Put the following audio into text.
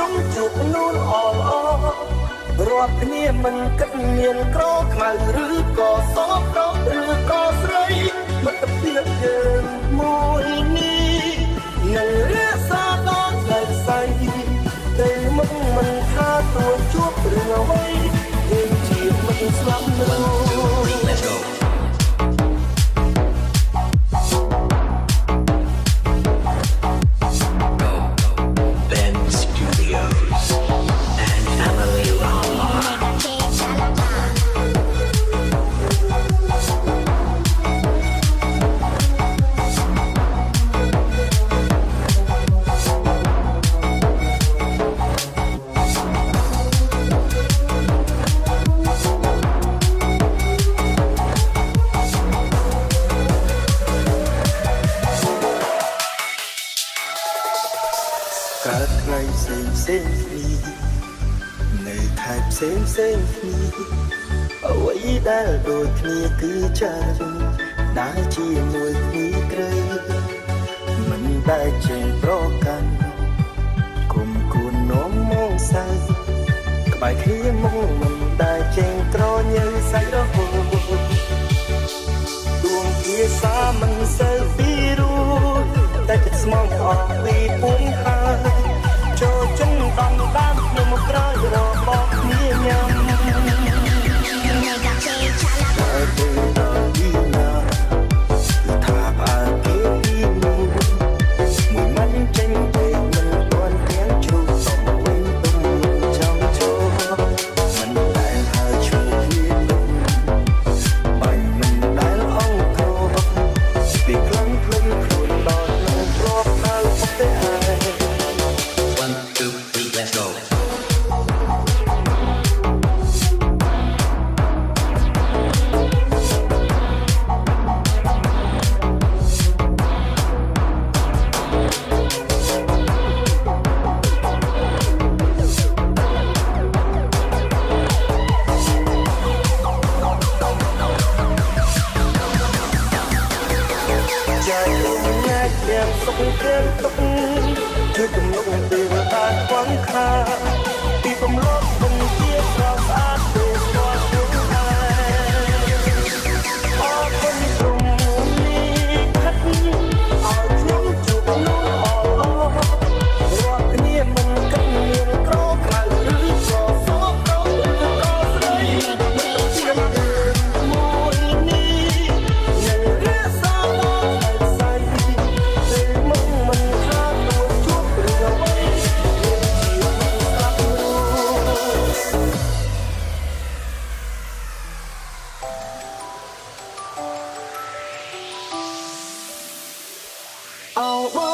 ខ្ញុំជួបនួនអររាប់គ្នាមិនគិតមានក្រខ្មៅឬក៏សប្រុសឬក៏ស្រីមិត្តភាពយើងមួយនេះនឹងរាសាដល់ថ្ងៃស្អីតែមុខមិនថាទួជួបរឿងអ្វីយើងជាមិត្តស្លាប់នោះ Let's goកើតថ្ងៃផ្សេងគ្នានៅខែផ្សេងគ្នាអ្វីដែលដូចគ្នាគឺចាស់ដែលជាមួយគ្នាត្រូវមិនដែលចេញប្រកាន់គុំគួននោមមកសៅក្បែរគ្នាមកមិនដែលចេញត្រញើសាច់រហូតដួងភាសាមិនសូវពីរួចតែចិត្តស្មងអស់ពីពុំហើយចូលចិត្តដំដាំក្នុងក្រោយរបស់គ្នាញ៉ាំតែពេលដល់ទីណាថាអើគេទីនោះមួយមិនចេញពេកមិនទាន់ទៀងជួបសំវិញទុំចាំចូលមិនដែលហើយឈ្មោះវាទុំបាញ់មិនដែលអងកោពីខ្លាំងភ្លឹងខ្លួនដល់នឹងគ្រាប់នៅពុកទេហើយ 1 2 3 let's goសុខគេទុកជួយទំនុកទេវតាខ្វងខាពីកំឡុងបំជាស្រស់ស្អាតទេស្គាល់ខ្លួនដែរអរគុណព្រមនេះខិតឲ្យខ្ញុំជួបនោះអរគ្នាមិនគិតមានក្រក្រៅឬក៏សោកឬក៏ស្រីជាមួយនេះនឹងរាសាដល់ថ្ងៃស្អីOh